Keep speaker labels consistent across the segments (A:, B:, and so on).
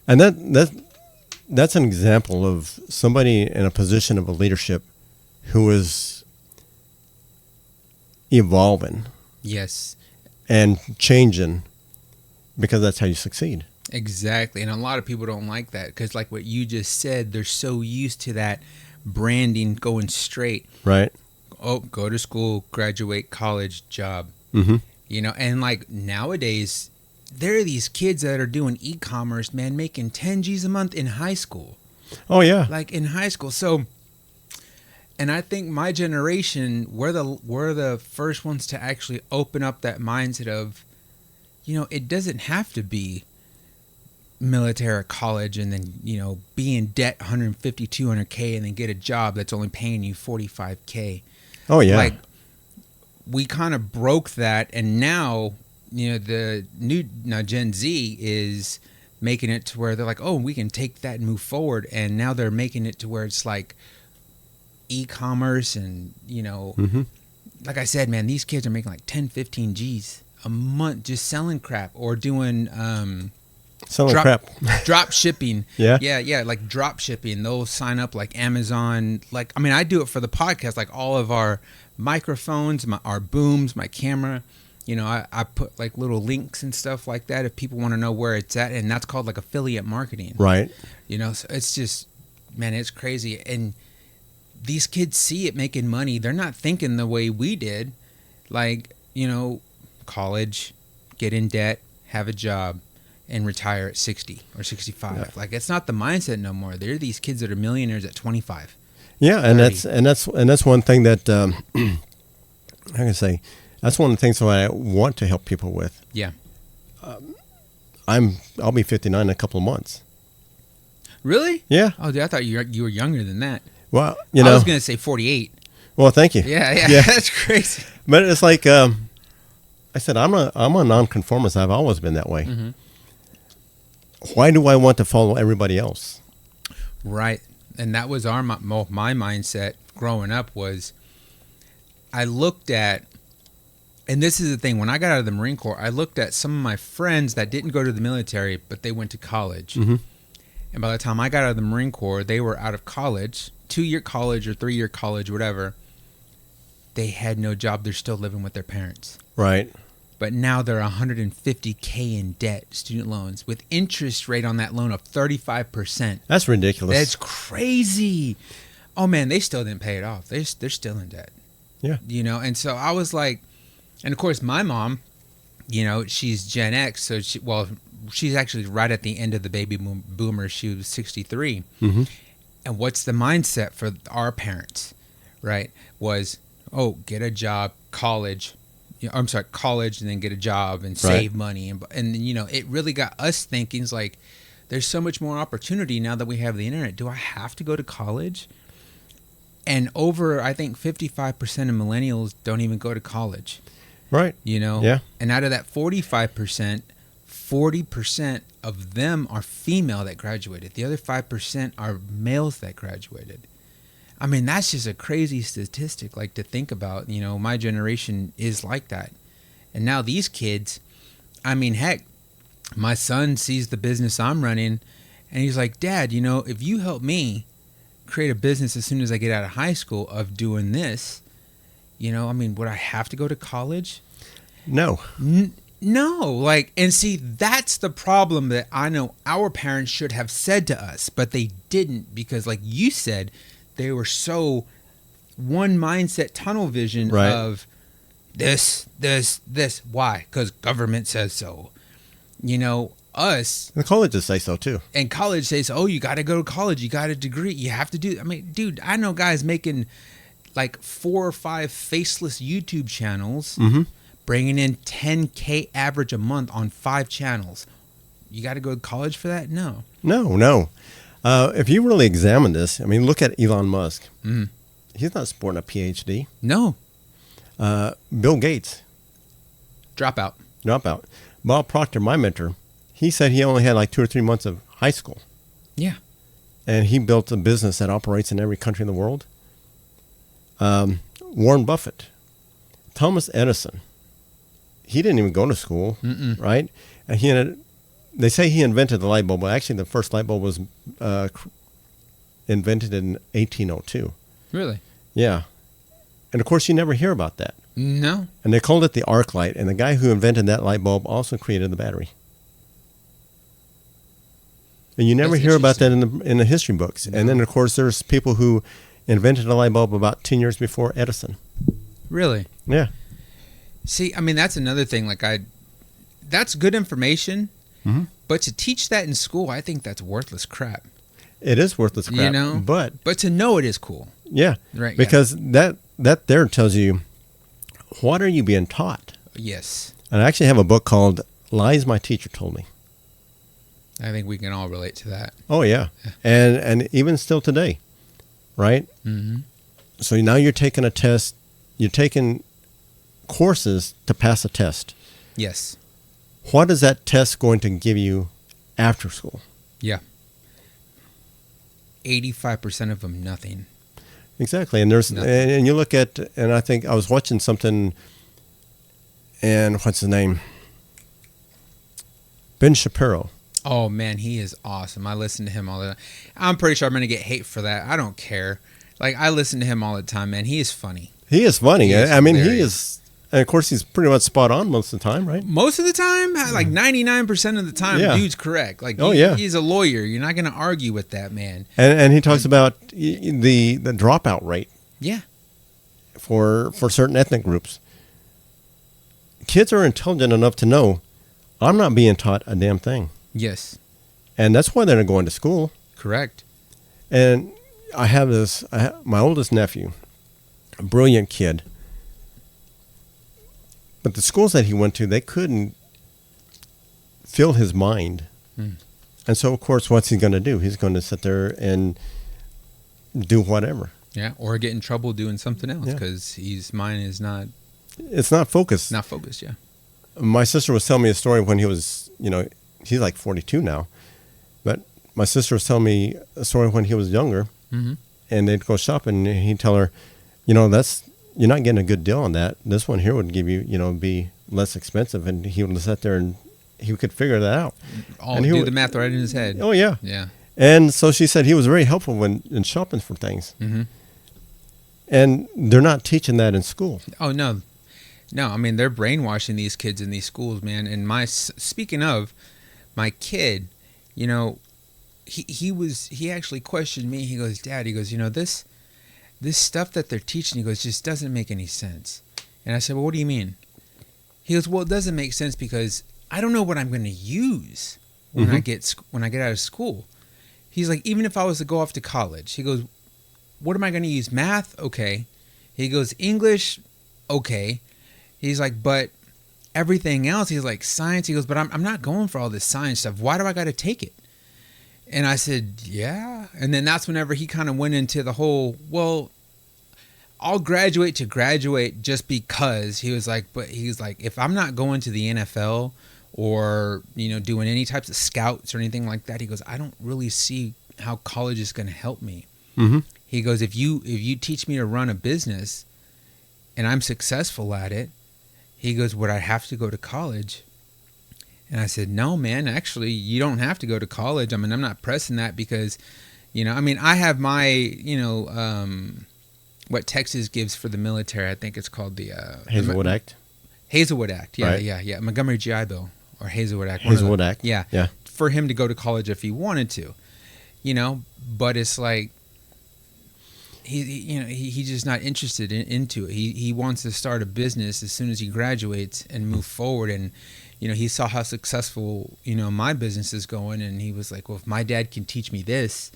A: And that's an example of somebody in a position of a leadership who is evolving.
B: Yes.
A: And changing, because that's how you succeed.
B: Exactly. And a lot of people don't like that because, like what you just said, they're so used to that branding going straight.
A: Right.
B: Oh, go to school, graduate, college, job.
A: Mm-hmm.
B: You know, and like nowadays, there are these kids that are doing e-commerce, man, making 10 G's a month in high school.
A: Oh, yeah.
B: Like in high school. So, and I think my generation, we're the first ones to actually open up that mindset of, you know, it doesn't have to be military or college and then, you know, be in debt 150, 200K and then get a job that's only paying you 45K.
A: Oh, yeah.
B: Like, we kind of broke that, and now, you know, the new Gen Z is making it to where they're like, oh, we can take that and move forward, and now they're making it to where it's like e-commerce and, you know, like I said, man, these kids are making like 10, 15 G's a month just selling crap or doing drop shipping. Yeah, like drop shipping. They'll sign up like Amazon. Like, I mean, I do it for the podcast, like all of our microphones, our booms, my camera, you know, I put like little links and stuff like that if people want to know where it's at, and that's called like affiliate marketing.
A: Right.
B: You know, so it's just, man, it's crazy. And these kids see it making money. They're not thinking the way we did. Like, you know, college, get in debt, have a job, and retire at 60 or 65. Yeah. Like, it's not the mindset no more. There are these kids that are millionaires at 25.
A: Yeah, and that's one thing that I can say. That's one of the things that I want to help people with.
B: Yeah.
A: I'll be 59 in a couple of months.
B: Really?
A: Yeah.
B: Oh, dude, I thought you were younger than that.
A: Well, you know,
B: I was going to say 48.
A: Well, thank you.
B: Yeah. That's crazy.
A: But it's like I said, I'm a nonconformist. I've always been that way. Mm-hmm. Why do I want to follow everybody else?
B: Right. And that was my mindset growing up was I looked at, and this is the thing, when I got out of the Marine Corps, I looked at some of my friends that didn't go to the military, but they went to college. Mm-hmm. And by the time I got out of the Marine Corps, they were out of college, 2-year college or 3-year college, whatever. They had no job. They're still living with their parents.
A: Right.
B: But now they're $150K in debt, student loans, with interest rate on that loan of 35%.
A: That's ridiculous.
B: That's crazy. Oh, man, they still didn't pay it off. They're still in debt.
A: Yeah.
B: You know, and so I was like, and of course, my mom, you know, she's Gen X, so she's actually right at the end of the baby boomer. She was 63. Mm-hmm. And what's the mindset for our parents, right, was, oh, get a job, college, college, and then get a job and save money. And you know, it really got us thinking, it's like, there's so much more opportunity now that we have the internet. Do I have to go to college? And I think 55% of millennials don't even go to college.
A: Right.
B: You know?
A: Yeah.
B: And out of that 45%, 40% of them are female that graduated. The other 5% are males that graduated. I mean, that's just a crazy statistic, like, to think about. You know, my generation is like that. And now these kids, I mean, heck, my son sees the business I'm running, and he's like, Dad, you know, if you help me create a business as soon as I get out of high school of doing this, you know, I mean, would I have to go to college?
A: No.
B: No. Like, and see, that's the problem that I know our parents should have said to us, but they didn't, because like you said, they were so one mindset tunnel vision of this. Why? Because government says so. You know, us.
A: The colleges say so too.
B: And college says, oh, you got to go to college. You got a degree. You have to do. I mean, dude, I know guys making like 4 or 5 faceless YouTube channels, bringing in 10K average a month on 5 channels. You got to go to college for that? No. If you really examine this, I mean, look at Elon Musk. Mm. He's not sporting a PhD. No.
A: Bill Gates.
B: Dropout.
A: Bob Proctor, my mentor, he said he only had like 2 or 3 months of high school.
B: Yeah.
A: And he built a business that operates in every country in the world. Warren Buffett. Thomas Edison. He didn't even go to school, right? And he had they say he invented the light bulb, but actually the first light bulb was invented in 1802.
B: Really?
A: Yeah. And of course, you never hear about that.
B: No.
A: And they called it the arc light. And the guy who invented that light bulb also created the battery. And you never hear about that in the history books. No. And then, of course, there's people who invented a light bulb about 10 years before Edison.
B: Really?
A: Yeah.
B: See, I mean, that's another thing. Like, that's good information.
A: Mm-hmm.
B: But to teach that in school, I think that's worthless crap.
A: It is worthless crap.
B: You know? But to know it is cool.
A: Yeah.
B: Right.
A: Because that there tells you, what are you being taught?
B: Yes.
A: And I actually have a book called Lies My Teacher Told Me.
B: I think we can all relate to that.
A: Oh, yeah. And even still today, right?
B: Mm-hmm.
A: So now you're taking a test. You're taking courses to pass a test.
B: Yes.
A: What is that test going to give you after school?
B: Yeah. 85% of them, nothing.
A: Exactly. And and you look at, and I think I was watching something, and what's his name? Ben Shapiro.
B: Oh, man, he is awesome. I listen to him all the time. I'm pretty sure I'm going to get hate for that. I don't care. Like, I listen to him all the time, man. He is funny.
A: He is funny. I mean,
B: hilarious.
A: he is, and of course, he's pretty much spot on most of the time, right?
B: Most of the time, like 99% of the time, dude's correct. Like, he's a lawyer. You're not going to argue with that, man.
A: And he talks about the dropout rate.
B: Yeah.
A: For certain ethnic groups. Kids are intelligent enough to know, I'm not being taught a damn thing.
B: Yes.
A: And that's why they're going to school.
B: Correct.
A: And I have my oldest nephew, a brilliant kid. But the schools that he went to, they couldn't fill his mind. Mm. And so, of course, what's he going to do? He's going to sit there and do whatever.
B: Yeah, or get in trouble doing something else because his mind is not...
A: It's not focused.
B: Not focused, yeah.
A: My sister was telling me a story when he was, he's like 42 now. But my sister was telling me a story when he was younger. Mm-hmm. And they'd go shopping, and he'd tell her, you're not getting a good deal on that. This one here would give you, be less expensive. And he would sit there and he could figure that out.
B: And do the math right in his head.
A: Oh, yeah.
B: Yeah.
A: And so she said he was very helpful in shopping for things.
B: Mm-hmm.
A: And they're not teaching that in school.
B: Oh, no. No, I mean, they're brainwashing these kids in these schools, man. And speaking of, my kid, he actually questioned me. He goes, Dad, this stuff that they're teaching, he goes, just doesn't make any sense. And I said, well, what do you mean? He goes, well, it doesn't make sense because I don't know what I'm going to use when I get out of school. He's like, even if I was to go off to college, he goes, what am I going to use? Math? Okay. He goes, English? Okay. He's like, but everything else, he's like, science. He goes, but I'm not going for all this science stuff. Why do I got to take it? And I said, yeah. And then that's whenever he kind of went into the whole, well, I'll graduate just because. He's like, if I'm not going to the NFL or, doing any types of scouts or anything like that, he goes, I don't really see how college is going to help me. Mm-hmm. He goes, if you teach me to run a business and I'm successful at it, he goes, would I have to go to college? And I said, no, man, actually, you don't have to go to college. I mean, I'm not pressing that because, I have my, what Texas gives for the military. I think it's called the
A: Hazelwood Act.
B: Hazelwood Act. Yeah,
A: right.
B: yeah. Montgomery GI Bill or Hazelwood Act.
A: Hazelwood Act.
B: Yeah. For him to go to college if he wanted to, but it's like, he's just not interested into it. He wants to start a business as soon as he graduates and move forward. And, he saw how successful, my business is going. And he was like, well, if my dad can teach me this,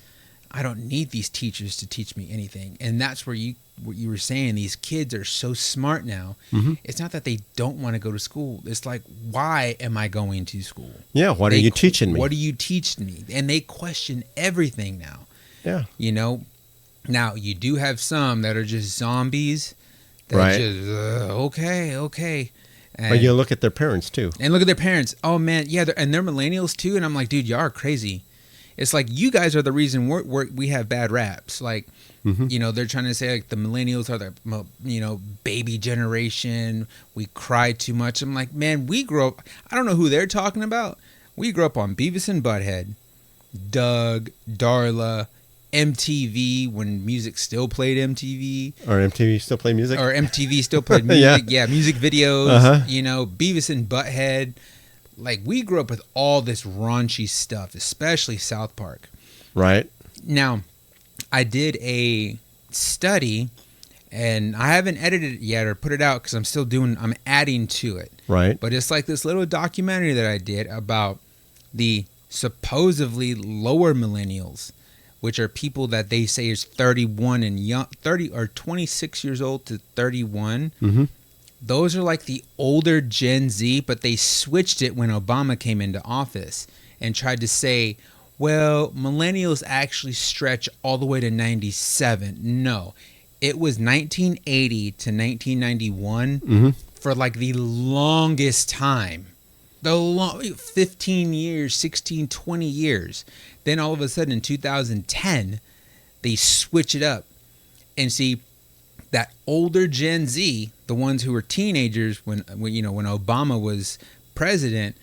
B: I don't need these teachers to teach me anything. And that's what you were saying. These kids are so smart now. Mm-hmm. It's not that they don't want to go to school. It's like, why am I going to school?
A: Yeah. What are you teaching me?
B: What are you teaching me? And they question everything now.
A: Yeah.
B: Now, you do have some that are just zombies. That
A: right.
B: Just, okay. And,
A: but you look at their parents, too.
B: And look at their parents. Oh, man. Yeah, and they're millennials, too. And I'm like, dude, y'all are crazy. It's like you guys are the reason we have bad raps. Like, they're trying to say, like, the millennials are the, baby generation. We cry too much. I'm like, man, we grew up. I don't know who they're talking about. We grew up on Beavis and Butthead, Doug, Darla, MTV when music still played MTV.
A: Or MTV still play music?
B: Or MTV still played music. Yeah, music videos.
A: Uh-huh.
B: You know, Beavis and Butthead. Like, we grew up with all this raunchy stuff, especially South Park.
A: Right.
B: Now, I did a study, and I haven't edited it yet or put it out because I'm adding to it.
A: Right.
B: But it's like this little documentary that I did about the supposedly lower millennials, which are people that they say is 31 and young, 30 or 26 years old to 31.
A: Mm-hmm.
B: Those are like the older Gen Z, but they switched it when Obama came into office and tried to say, well, millennials actually stretch all the way to 97. No, it was 1980 to 1991 for like the longest time. 15 years, 16, 20 years. Then all of a sudden in 2010, they switch it up. And see, that older Gen Z, the ones who were teenagers when Obama was president,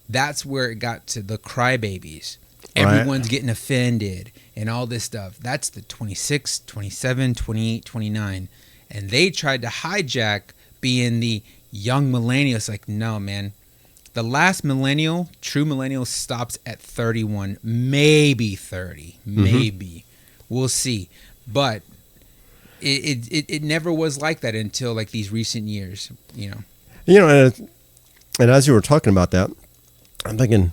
B: that's where it got to the crybabies. Everyone's getting offended and all this stuff. That's the 26, 27, 28, 29. And they tried to hijack being the young millennials. Like, no, man. The last millennial, true millennial, stops at 31, maybe 30, maybe. We'll see. But it never was like that until like these recent years, you know.
A: You know, and as you were talking about that, I'm thinking,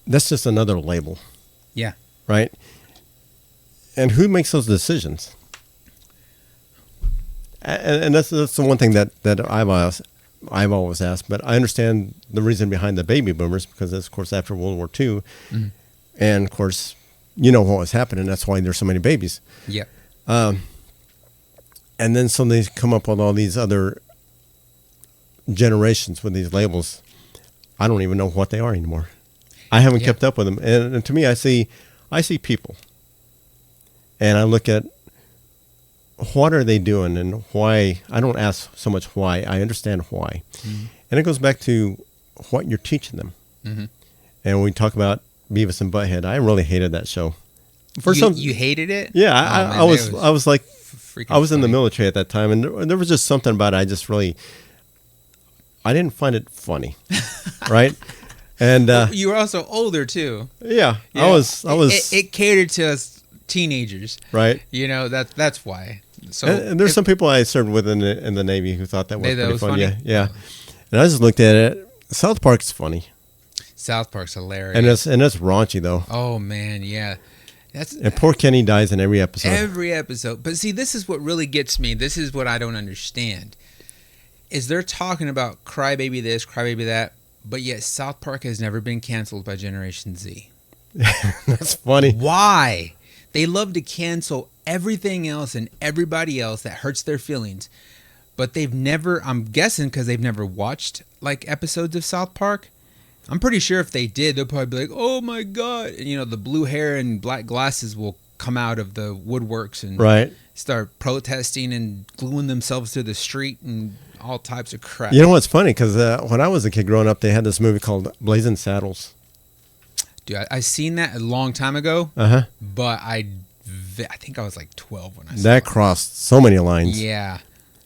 A: that's just another label.
B: Yeah.
A: Right? And who makes those decisions? And that's the one thing that I've always asked, but I understand the reason behind the baby boomers because that's, of course, after World War II. And, of course, you know what was happening. That's why there's so many babies.
B: Yeah.
A: And then so they come up with all these other generations with these labels. I don't even know what they are anymore. I haven't kept up with them. And to me, I see people. And I look at what are they doing and why. I don't ask so much why. I understand why. And it goes back to what you're teaching them. And when we talk about Beavis and Butthead, I really hated that show.
B: You hated it?
A: Yeah, I was like, I was in the military at that time, and there was just something about it. I didn't find it funny, right? And
B: you were also older too.
A: Yeah, I was.
B: It catered to us teenagers,
A: right?
B: You know that's why. So
A: and there's some people I served with in the Navy who thought that was pretty fun.
B: Funny?
A: Yeah. And I just looked at it. South Park's funny.
B: South Park's hilarious.
A: And it's raunchy though.
B: Oh man, yeah.
A: And poor Kenny dies in every episode.
B: Every episode. But see, this is what really gets me. This is what I don't understand. Is they're talking about crybaby this, crybaby that, but yet South Park has never been canceled by Generation Z.
A: That's funny.
B: Why? They love to cancel everything else and everybody else that hurts their feelings. But they've never, I'm guessing because they've never watched like episodes of South Park. I'm pretty sure if they did, they'll probably be like, oh my God. And, you know, the blue hair and black glasses will come out of the woodworks and start protesting and gluing themselves to the street and all types of crap.
A: You know what's funny? Because when I was a kid growing up, they had this movie called Blazing Saddles.
B: Dude, I seen that a long time ago, but I think I was like 12 when I saw it.
A: That crossed so many lines.
B: Yeah.